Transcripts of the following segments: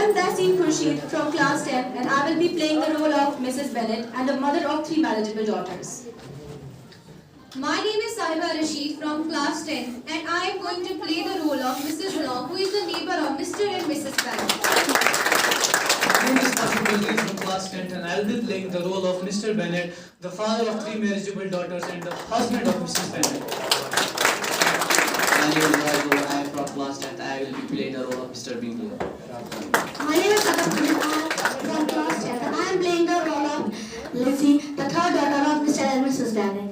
am Taiseen Khursheed from class 10 and I will be playing the role of Mrs. Bennet and the mother of 3 marriageable daughters. My name is Sahiba Rashid from class 10 and I am going to play the role of Mrs. Long, who is the neighbor of Mr. and Mrs. Bennet. My name is Bingley from class 10 and I will be playing the role of Mr. Bennet, the father of 3 marriageable daughters and the husband of Mrs. Bennet. My name is Zahoor. I am from class 10. I will be playing the role of Mr. Bingley. My name is Sadaf from class 10 and I am playing the role of Lizzy, the third daughter of Mr. and Mrs. Bennet.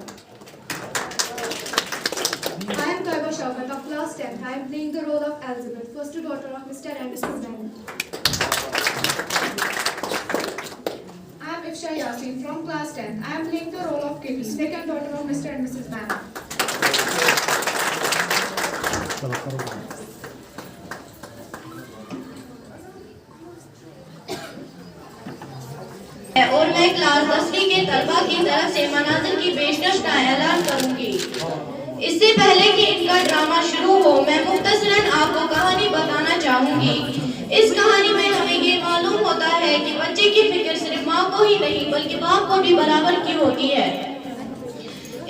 I am Tuiba showkat of class 10. I am playing the role of Elizabeth, first daughter of Mr. and Mrs. Bennet. I am Ifsha Yaseen from class 10. I am playing the role of Kity, second daughter of Mr. and Mrs. Bennet. और मैं class 10वीं के तलबा की तरफ से मनाजिर की पेशकश का ऐलान करूंगी। इससे पहले कि इनका ड्रामा शुरू हो, मैं मुख्तसरन आपको कहानी बताना चाहूंगी। इस कहानी में हमें ये मालूम होता है कि बच्चे की फिक्र सिर्फ माँ को ही नहीं बल्कि बाप को भी बराबर की होती है।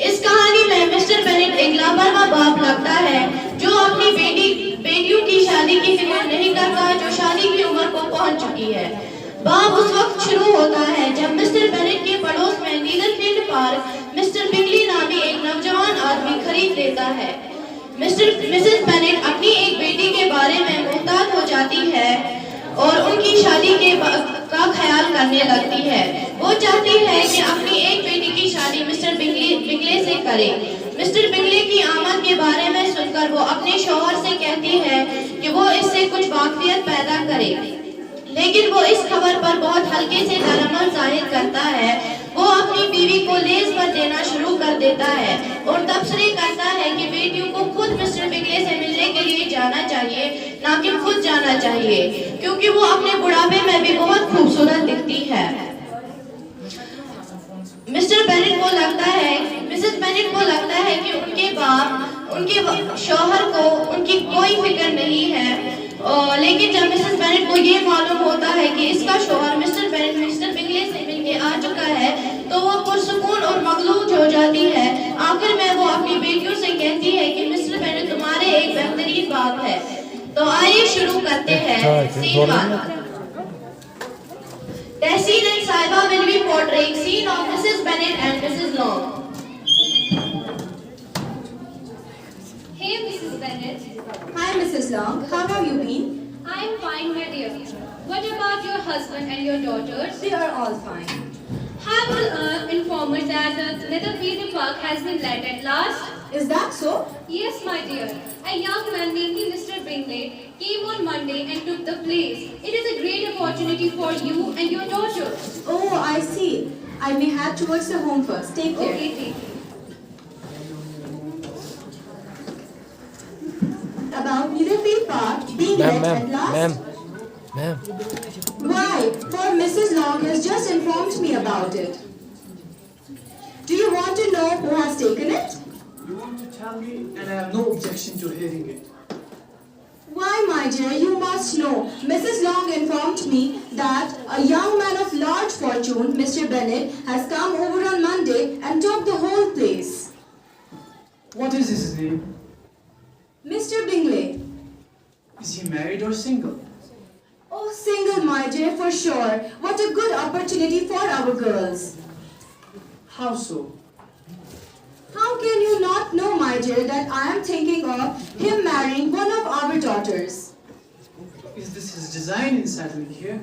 इस कहानी में मिस्टर बेनेट एक लापरवाह बाप लगता है जो अपनी बेटियों की शादी की फिक्र नहीं करता, जो शादी की उम्र को पहुंच चुकी है। बाप उस वक्त शुरू होता है जब मिस्टर बेनेट के पड़ोस में नीदरफील्ड पार्क मिस्टर बिंगली नामी एक नौजवान आदमी खरीद लेता है। मिसेस बेनेट अपनी एक बेटी के बारे में मुहतात हो जाती है और उनकी शादी का ख्याल करने लगती है। वो चाहती है कि अपनी एक बेटी की शादी मिस्टर बिंगले से करे। मिस्टर बिंगले की आमद के बारे में सुनकर वो अपने शौहर से कहती है कि वो इससे कुछ वाकफियत पैदा करे, लेकिन वो इस खबर पर बहुत हल्के से दरअमल जाहिर करता है। वो अपनी बीवी को लेज़ पर देना शुरू कर देता है और तबसरे करता है कि बेटियों को खुद मिस्टर बिंगले से मिलने के लिए जाना चाहिए, ना कि खुद जाना चाहिए, क्योंकि वो अपने बुढ़ापे में भी बहुत खूबसूरत दिखती है। मिस्टर बेनेट को लगता है, मिसेस बेनेट को लगता है कि उनके शौहर को उनकी कोई फिक्र नहीं है। लेकिन जब मिसेस बेनेट को ये मालूम होता है कि इसका शौहर मिस्टर बेनेट मिस्टर बिंगले से मिलके आ चुका है, तो वो पुरसुकून और मगलूब हो जाती है। आखिर में वो अपनी बेटियों से कहती है कि मिस्टर बेनेट तुम्हारे एक बेहतरीन बाप है। तो आइए शुरू करते हैं scene 1। Taiseen and Sahiba will be portraying scene of Mrs. Bennet and Mrs. Long. Hey Mrs. Bennet. Hi Mrs. Long, how have you been? I am fine, my dear. What about your husband and your daughters? They are all fine. Have you informed that the Netherfield Park has been let at last? Is that so? Yes, my dear. A young man named Mr. Bingley came on Monday and took the place. It is a great opportunity for you and your daughters. Oh, I see. I may head towards the home first. Take care. Okay, take care. About Netherfield Park being let at last? Ma'am. Why? For Mrs. Long has just informed me about it. Do you want to know who has taken it? You want to tell me and I have no objection to hearing it. Why, my dear, you must know. Mrs. Long informed me that a young man of large fortune, Mr. Bennet, has come over on Monday and took the whole place. What is his name? Mr. Bingley. Is he married or single? Oh, single, my dear, for sure. What a good opportunity for our girls. How so? How can you not know, my dear, that I am thinking of him marrying one of our daughters? Is this his design in settling here?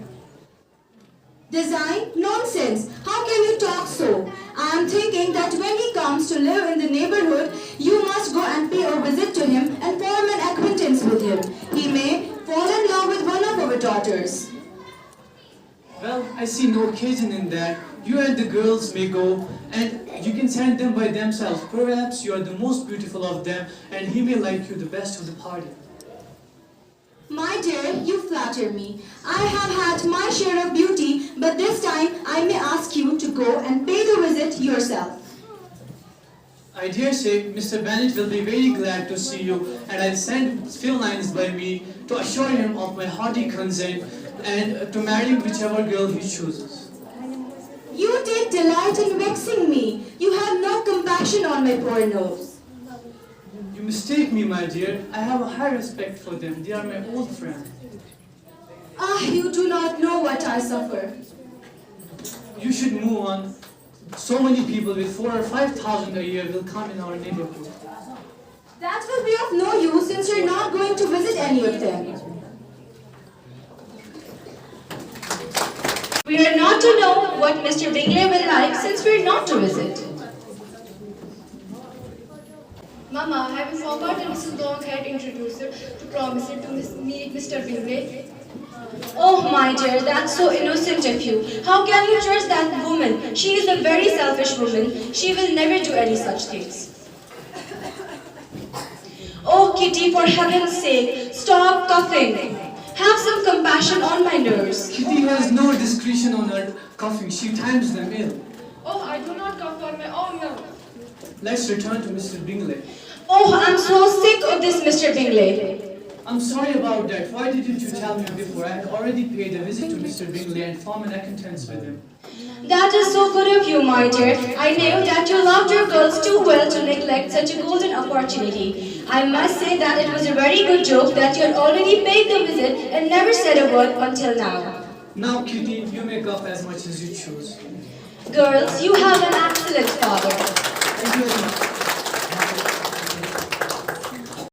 Design? Nonsense! How can you talk so? I am thinking that when he comes to live in the neighborhood, you must go and pay a visit to him and form an acquaintance with him. He may fall in love with one of our daughters. Well, I see no occasion in that. You and the girls may go and you can send them by themselves. Perhaps you are the most beautiful of them and he may like you the best of the party. My dear, you flatter me. I have had my share of beauty, but this time I may ask you to go and pay the visit yourself. I dare say Mr. Bennet will be very glad to see you and I'll send Phil lines by me to assure him of my hearty consent and to marry whichever girl he chooses. You take delight in vexing me. You have no compassion on my poor nerves. You mistake me, my dear. I have a high respect for them. They are my old friends. Ah, you do not know what I suffer. You should move on. So many people with 4,000 or 5,000 a year will come in our neighborhood. That will be of no use since you're not going to visit any of them. We are not to know what Mr. Bingley will like since we are not to visit. Mama, have you forgotten Mrs. Long had introduced her to promise her to meet Mr. Bingley? Oh, my dear, that's so innocent of you. How can you trust that woman? She is a very selfish woman. She will never do any such things. Oh, Kitty, for heaven's sake, stop coughing. Have some compassion on my nerves. Kitty has no discretion on her coughing. She times them ill. Oh, I do not cough on my own now. Let's return to Mr. Bingley. Oh, I'm so sick of this Mr. Bingley. I'm sorry about that. Why didn't you tell me before? I had already paid a visit to Mr. Bingley and formed an acquaintance with him. That is so good of you, my dear. I knew that you loved your girls too well to neglect such a golden opportunity. I must say that it was a very good joke that you had already paid the visit and never said a word until now. Now, Kitty, you may cough as much as you choose. Girls, you have an excellent father. Thank you very much.